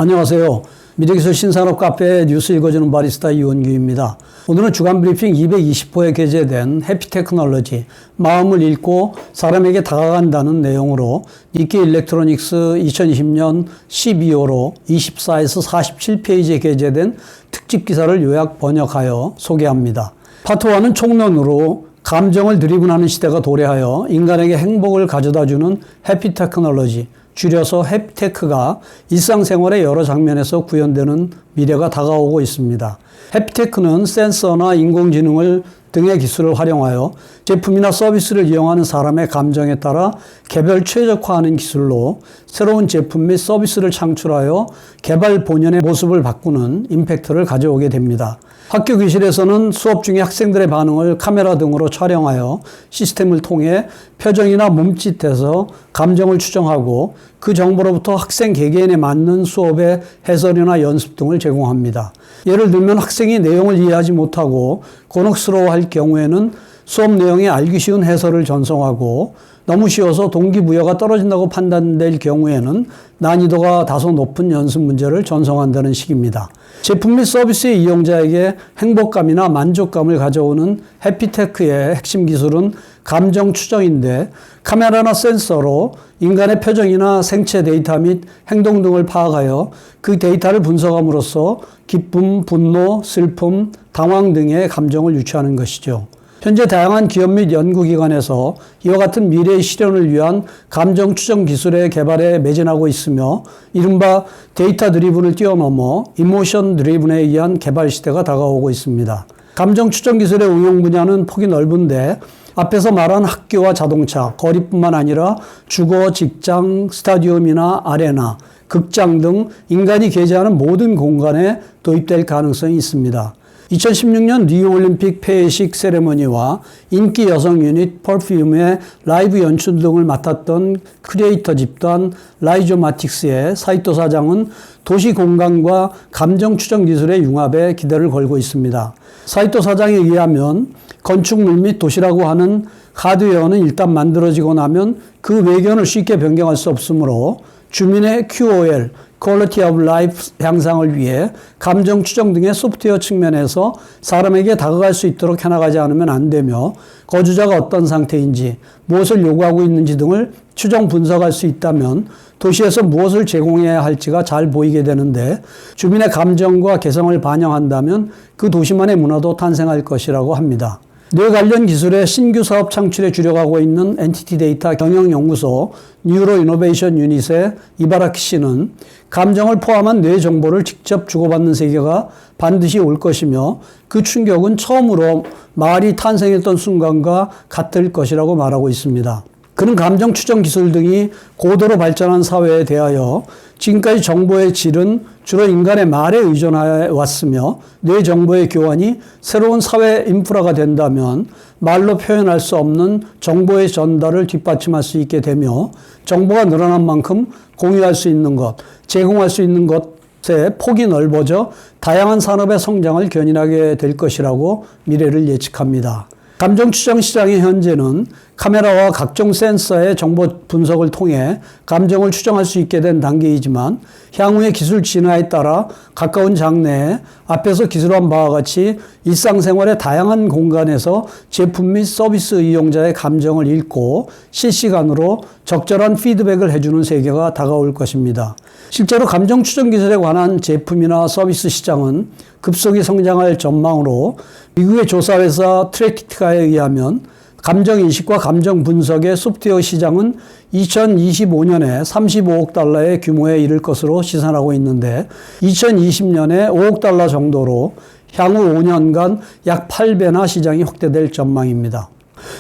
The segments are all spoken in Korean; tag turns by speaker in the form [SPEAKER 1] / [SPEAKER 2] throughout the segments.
[SPEAKER 1] 안녕하세요. 미래기술 신산업 카페 뉴스 읽어주는 바리스타 이원규입니다. 오늘은 주간 브리핑 220호에 게재된 해피테크놀로지, 마음을 읽고 사람에게 다가간다는 내용으로 니케이 일렉트로닉스 2020년 12호로 24에서 47페이지에 게재된 특집 기사를 요약 번역하여 소개합니다. 파트 1은 총론으로 감정을 드리븐하는 시대가 도래하여 인간에게 행복을 가져다주는 해피테크놀로지, 줄여서 해피테크가 일상생활의 여러 장면에서 구현되는 미래가 다가오고 있습니다. 해피테크는 센서나 인공지능을 등의 기술을 활용하여 제품이나 서비스를 이용하는 사람의 감정에 따라 개별 최적화하는 기술로 새로운 제품 및 서비스를 창출하여 개발 본연의 모습을 바꾸는 임팩트를 가져오게 됩니다. 학교 교실에서는 수업 중에 학생들의 반응을 카메라 등으로 촬영하여 시스템을 통해 표정이나 몸짓에서 감정을 추정하고 그 정보로부터 학생 개개인에 맞는 수업의 해설이나 연습 등을 제공합니다. 예를 들면 학생이 내용을 이해하지 못하고 곤혹스러워할 경우에는 수업 내용에 알기 쉬운 해설을 전송하고 너무 쉬워서 동기부여가 떨어진다고 판단될 경우에는 난이도가 다소 높은 연습 문제를 전송한다는 식입니다. 제품 및 서비스의 이용자에게 행복감이나 만족감을 가져오는 해피테크의 핵심 기술은 감정 추정인데 카메라나 센서로 인간의 표정이나 생체 데이터 및 행동 등을 파악하여 그 데이터를 분석함으로써 기쁨, 분노, 슬픔, 당황 등의 감정을 유추하는 것이죠. 현재 다양한 기업 및 연구기관에서 이와 같은 미래의 실현을 위한 감정 추정 기술의 개발에 매진하고 있으며 이른바 데이터 드리븐을 뛰어넘어 이모션 드리븐에 의한 개발 시대가 다가오고 있습니다. 감정 추정 기술의 응용 분야는 폭이 넓은데 앞에서 말한 학교와 자동차, 거리뿐만 아니라 주거, 직장, 스타디움이나 아레나, 극장 등 인간이 게재하는 모든 공간에 도입될 가능성이 있습니다. 2016년 리우올림픽 폐회식 세레머니와 인기 여성 유닛 퍼퓸의 라이브 연출 등을 맡았던 크리에이터 집단 라이조마틱스의 사이토 사장은 도시 공간과 감정 추정 기술의 융합에 기대를 걸고 있습니다. 사이토 사장에 의하면 건축물 및 도시라고 하는 하드웨어는 일단 만들어지고 나면 그 외견을 쉽게 변경할 수 없으므로 주민의 QOL, Quality of Life 향상을 위해 감정 추정 등의 소프트웨어 측면에서 사람에게 다가갈 수 있도록 해나가지 않으면 안 되며 거주자가 어떤 상태인지, 무엇을 요구하고 있는지 등을 추정 분석할 수 있다면 도시에서 무엇을 제공해야 할지가 잘 보이게 되는데 주민의 감정과 개성을 반영한다면 그 도시만의 문화도 탄생할 것이라고 합니다. 뇌 관련 기술의 신규 사업 창출에 주력하고 있는 엔티티 데이터 경영연구소 뉴로 이노베이션 유닛의 이바라키 씨는 감정을 포함한 뇌 정보를 직접 주고받는 세계가 반드시 올 것이며 그 충격은 처음으로 말이 탄생했던 순간과 같을 것이라고 말하고 있습니다. 그는 감정 추정 기술 등이 고도로 발전한 사회에 대하여 지금까지 정보의 질은 주로 인간의 말에 의존해 왔으며 뇌 정보의 교환이 새로운 사회 인프라가 된다면 말로 표현할 수 없는 정보의 전달을 뒷받침할 수 있게 되며 정보가 늘어난 만큼 공유할 수 있는 것, 제공할 수 있는 것의 폭이 넓어져 다양한 산업의 성장을 견인하게 될 것이라고 미래를 예측합니다. 감정 추정 시장의 현재는 카메라와 각종 센서의 정보 분석을 통해 감정을 추정할 수 있게 된 단계이지만 향후의 기술 진화에 따라 가까운 장래에 앞에서 기술한 바와 같이 일상생활의 다양한 공간에서 제품 및 서비스 이용자의 감정을 읽고 실시간으로 적절한 피드백을 해주는 세계가 다가올 것입니다. 실제로 감정 추정 기술에 관한 제품이나 서비스 시장은 급속히 성장할 전망으로 미국의 조사회사 트래키티카에 의하면 감정인식과 감정 분석의 소프트웨어 시장은 2025년에 35억 달러의 규모에 이를 것으로 시산하고 있는데 2020년에 5억 달러 정도로 향후 5년간 약 8배나 시장이 확대될 전망입니다.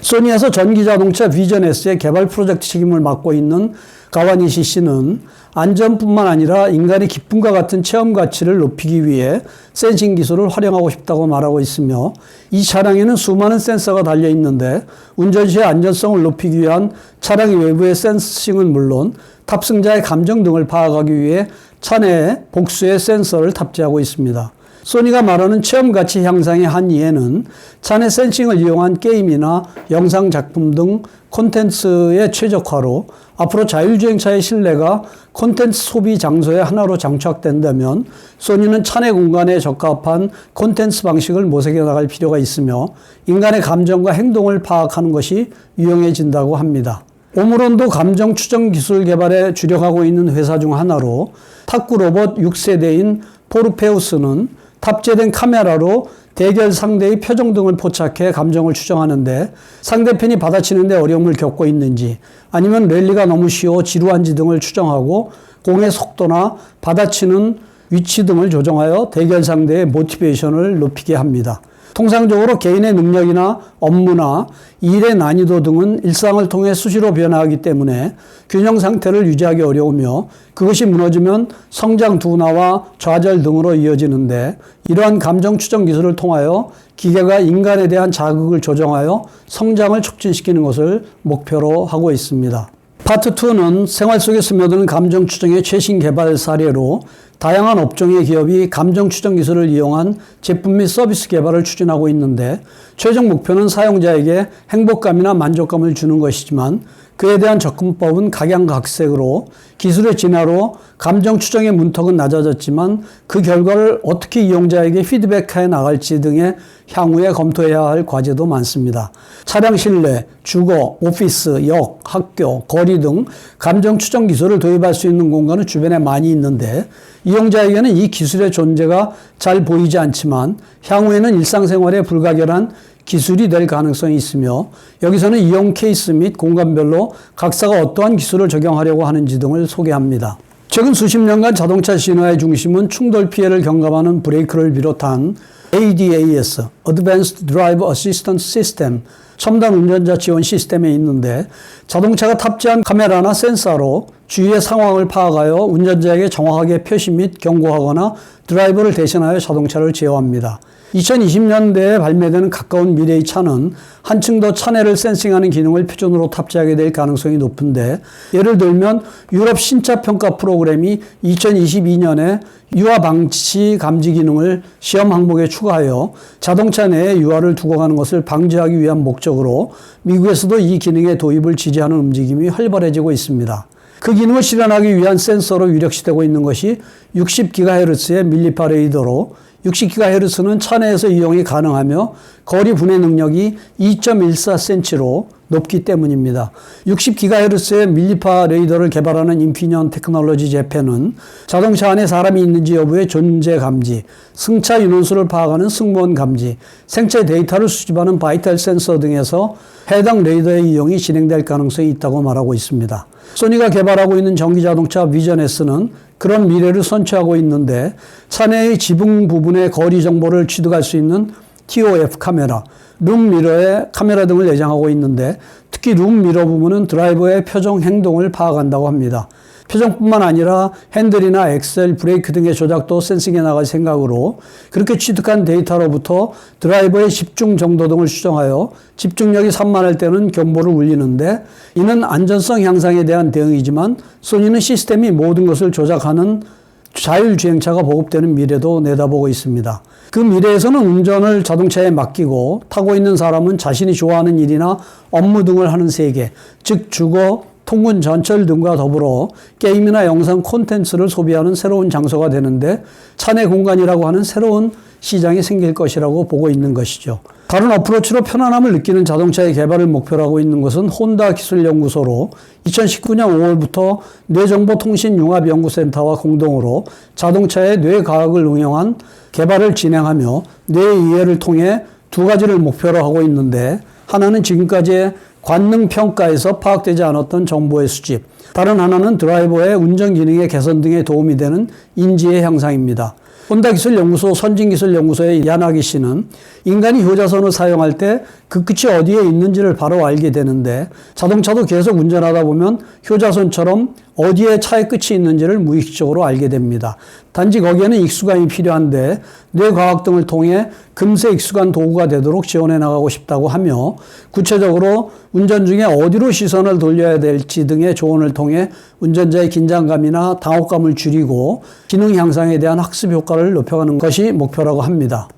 [SPEAKER 1] 소니에서 전기자동차 비전 S의 개발 프로젝트 책임을 맡고 있는 가와니시 씨는 안전뿐만 아니라 인간의 기쁨과 같은 체험 가치를 높이기 위해 센싱 기술을 활용하고 싶다고 말하고 있으며 이 차량에는 수많은 센서가 달려 있는데 운전 시의 안전성을 높이기 위한 차량 외부의 센싱은 물론 탑승자의 감정 등을 파악하기 위해 차내에 복수의 센서를 탑재하고 있습니다. 소니가 말하는 체험가치 향상의 한 예는 차내 센싱을 이용한 게임이나 영상 작품 등 콘텐츠의 최적화로 앞으로 자율주행차의 실내가 콘텐츠 소비 장소의 하나로 장착된다면 소니는 차내 공간에 적합한 콘텐츠 방식을 모색해 나갈 필요가 있으며 인간의 감정과 행동을 파악하는 것이 유용해진다고 합니다. 오므론도 감정 추정 기술 개발에 주력하고 있는 회사 중 하나로 탁구 로봇 6세대인 포르페우스는 탑재된 카메라로 대결 상대의 표정 등을 포착해 감정을 추정하는데 상대편이 받아치는데 어려움을 겪고 있는지 아니면 랠리가 너무 쉬워 지루한지 등을 추정하고 공의 속도나 받아치는 위치 등을 조정하여 대결 상대의 모티베이션을 높이게 합니다. 통상적으로 개인의 능력이나 업무나 일의 난이도 등은 일상을 통해 수시로 변화하기 때문에 균형 상태를 유지하기 어려우며 그것이 무너지면 성장 둔화와 좌절 등으로 이어지는데 이러한 감정 추정 기술을 통하여 기계가 인간에 대한 자극을 조정하여 성장을 촉진시키는 것을 목표로 하고 있습니다. 파트 2는 생활 속에 스며드는 감정 추정의 최신 개발 사례로 다양한 업종의 기업이 감정 추정 기술을 이용한 제품 및 서비스 개발을 추진하고 있는데 최종 목표는 사용자에게 행복감이나 만족감을 주는 것이지만 그에 대한 접근법은 각양각색으로 기술의 진화로 감정 추정의 문턱은 낮아졌지만 그 결과를 어떻게 이용자에게 피드백해 나갈지 등의 향후에 검토해야 할 과제도 많습니다. 차량 실내, 주거, 오피스, 역, 학교, 거리 등 감정 추정 기술을 도입할 수 있는 공간은 주변에 많이 있는데 이용자에게는 이 기술의 존재가 잘 보이지 않지만 향후에는 일상생활에 불가결한 기술이 될 가능성이 있으며 여기서는 이용 케이스 및 공간별로 각사가 어떠한 기술을 적용하려고 하는지 등을 소개합니다. 최근 수십 년간 자동차 신화의 중심은 충돌 피해를 경감하는 브레이크를 비롯한 ADAS, Advanced Driver Assistance System, 첨단 운전자 지원 시스템에 있는데 자동차가 탑재한 카메라나 센서로 주위의 상황을 파악하여 운전자에게 정확하게 표시 및 경고하거나 드라이버를 대신하여 자동차를 제어합니다. 2020년대에 발매되는 가까운 미래의 차는 한층 더 차내를 센싱하는 기능을 표준으로 탑재하게 될 가능성이 높은데 예를 들면 유럽 신차 평가 프로그램이 2022년에 유아 방치 감지 기능을 시험 항목에 추가하여 자동차 내에 유아를 두고 가는 것을 방지하기 위한 목적으로 미국에서도 이 기능의 도입을 지지하는 움직임이 활발해지고 있습니다. 그 기능을 실현하기 위한 센서로 유력시되고 있는 것이 60GHz의 밀리파 레이더로 60GHz는 차 내에서 이용이 가능하며 거리 분해 능력이 2.14cm로 높기 때문입니다. 60GHz의 밀리파 레이더를 개발하는 인피니언 테크놀로지 재팬은 자동차 안에 사람이 있는지 여부의 존재 감지, 승차 인원수를 파악하는 승무원 감지, 생체 데이터를 수집하는 바이탈 센서 등에서 해당 레이더의 이용이 진행될 가능성이 있다고 말하고 있습니다. 소니가 개발하고 있는 전기자동차 비전 S는 그런 미래를 선취하고 있는데 차내의 지붕 부분의 거리 정보를 취득할 수 있는 TOF 카메라, 룸미러에 카메라 등을 내장하고 있는데 특히 룸미러 부분은 드라이버의 표정 행동을 파악한다고 합니다. 표정뿐만 아니라 핸들이나 엑셀, 브레이크 등의 조작도 센싱해 나갈 생각으로 그렇게 취득한 데이터로부터 드라이버의 집중 정도 등을 추정하여 집중력이 산만할 때는 경보를 울리는데 이는 안전성 향상에 대한 대응이지만 소니는 시스템이 모든 것을 조작하는 자율주행차가 보급되는 미래도 내다보고 있습니다. 그 미래에서는 운전을 자동차에 맡기고 타고 있는 사람은 자신이 좋아하는 일이나 업무 등을 하는 세계, 즉 주거, 통근, 전철 등과 더불어 게임이나 영상 콘텐츠를 소비하는 새로운 장소가 되는데 차내 공간이라고 하는 새로운 시장이 생길 것이라고 보고 있는 것이죠. 다른 어프로치로 편안함을 느끼는 자동차의 개발을 목표로 하고 있는 것은 혼다 기술연구소로 2019년 5월부터 뇌정보통신융합연구센터와 공동으로 자동차의 뇌과학을 응용한 개발을 진행하며 뇌이해를 통해 두 가지를 목표로 하고 있는데 하나는 지금까지의 관능 평가에서 파악되지 않았던 정보의 수집, 다른 하나는 드라이버의 운전 기능의 개선 등에 도움이 되는 인지의 향상입니다. 혼다기술연구소 선진기술연구소의 야나기 씨는 인간이 효자손을 사용할 때 그 끝이 어디에 있는지를 바로 알게 되는데 자동차도 계속 운전하다 보면 효자손처럼 어디에 차의 끝이 있는지를 무의식적으로 알게 됩니다. 단지 거기에는 익숙함이 필요한데 뇌과학 등을 통해 금세 익숙한 도구가 되도록 지원해 나가고 싶다고 하며, 구체적으로 운전 중에 어디로 시선을 돌려야 될지 등의 조언을 통해 운전자의 긴장감이나 당혹감을 줄이고 기능 향상에 대한 학습 효과를 높여가는 것이 목표라고 합니다.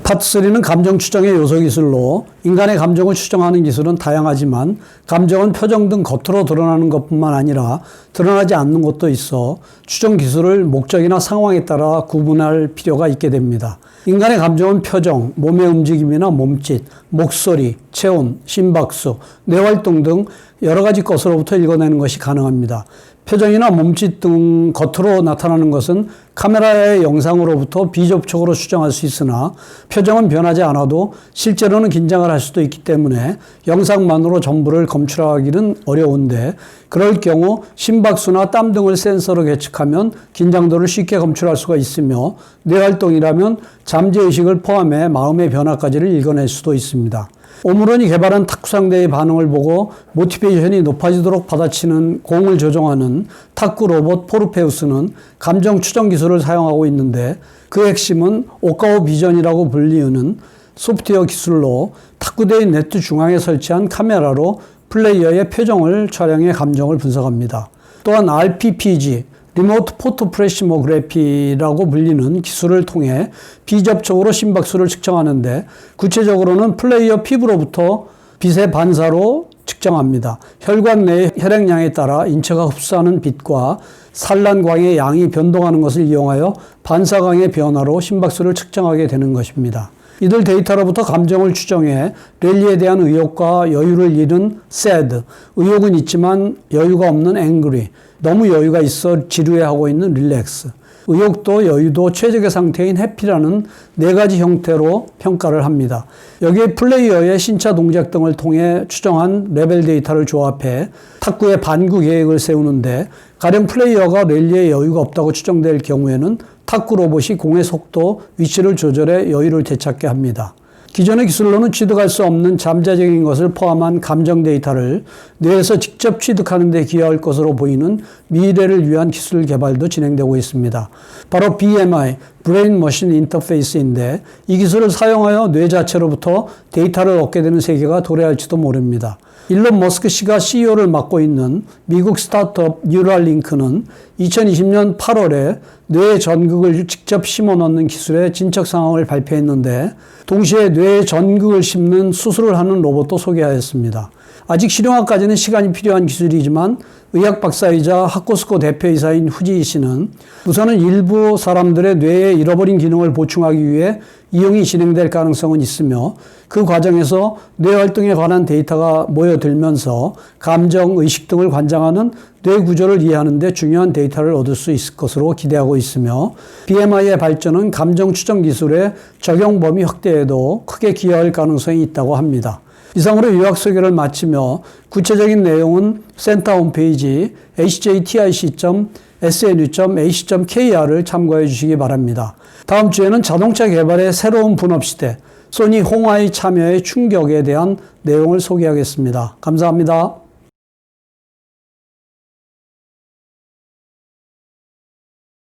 [SPEAKER 1] 파트 3는 감정 추정의 요소 기술로, 인간의 감정을 추정하는 기술은 다양하지만 감정은 표정 등 겉으로 드러나는 것뿐만 아니라 드러나지 않는 것도 있어 추정 기술을 목적이나 상황에 따라 구분할 필요가 있게 됩니다. 인간의 감정은 표정, 몸의 움직임이나 몸짓, 목소리, 체온, 심박수, 뇌활동 등 여러 가지 것으로부터 읽어내는 것이 가능합니다. 표정이나 몸짓 등 겉으로 나타나는 것은 카메라의 영상으로부터 비접촉으로 추정할 수 있으나, 표정은 변하지 않아도 실제로는 긴장을 할 수도 있기 때문에 영상만으로 전부를 검출하기는 어려운데, 그럴 경우 심박수나 땀 등을 센서로 계측하면 긴장도를 쉽게 검출할 수가 있으며, 뇌활동이라면 잠재의식을 포함해 마음의 변화까지를 읽어낼 수도 있습니다. 오므론이 개발한 탁구 상대의 반응을 보고 모티베이션이 높아지도록 받아치는 공을 조종하는 탁구 로봇 포르페우스는 감정 추정 기술을 사용하고 있는데, 그 핵심은 오카오 비전이라고 불리우는 소프트웨어 기술로 탁구대의 네트 중앙에 설치한 카메라로 플레이어의 표정을 촬영해 감정을 분석합니다. 또한 RPPG, 리모트 포토프레시모그래피라고 불리는 기술을 통해 비접촉으로 심박수를 측정하는데, 구체적으로는 플레이어 피부로부터 빛의 반사로 측정합니다. 혈관 내의 혈액량에 따라 인체가 흡수하는 빛과 산란광의 양이 변동하는 것을 이용하여 반사광의 변화로 심박수를 측정하게 되는 것입니다. 이들 데이터로부터 감정을 추정해 랠리에 대한 의욕과 여유를 잃은 sad, 의욕은 있지만 여유가 없는 angry, 너무 여유가 있어 지루해하고 있는 relax, 의욕도 여유도 최적의 상태인 happy라는 네 가지 형태로 평가를 합니다. 여기에 플레이어의 신체 동작 등을 통해 추정한 레벨 데이터를 조합해 탁구의 반구 계획을 세우는데, 가령 플레이어가 랠리에 여유가 없다고 추정될 경우에는 탁구 로봇이 공의 속도, 위치를 조절해 여유를 되찾게 합니다. 기존의 기술로는 취득할 수 없는 잠재적인 것을 포함한 감정 데이터를 뇌에서 직접 취득하는 데 기여할 것으로 보이는 미래를 위한 기술 개발도 진행되고 있습니다. 바로 BMI, Brain Machine Interface인데, 이 기술을 사용하여 뇌 자체로부터 데이터를 얻게 되는 세계가 도래할지도 모릅니다. 일론 머스크 씨가 CEO를 맡고 있는 미국 스타트업 뉴럴링크는 2020년 8월에 뇌에 전극을 직접 심어 넣는 기술의 진척 상황을 발표했는데, 동시에 뇌에 전극을 심는 수술을 하는 로봇도 소개하였습니다. 아직 실용화까지는 시간이 필요한 기술이지만, 의학 박사이자 하코스코 대표이사인 후지이 씨는 우선은 일부 사람들의 뇌에 잃어버린 기능을 보충하기 위해 이용이 진행될 가능성은 있으며, 그 과정에서 뇌 활동에 관한 데이터가 모여들면서 감정, 의식 등을 관장하는 뇌 구조를 이해하는 데 중요한 데이터를 얻을 수 있을 것으로 기대하고 있으며, BMI의 발전은 감정 추정 기술의 적용 범위 확대에도 크게 기여할 가능성이 있다고 합니다. 이상으로 요약 소개를 마치며, 구체적인 내용은 센터 홈페이지 hjtic.snu.ac.kr을 참고해 주시기 바랍니다. 다음 주에는 자동차 개발의 새로운 분업 시대, 소니 홍하이 참여의 충격에 대한 내용을 소개하겠습니다. 감사합니다.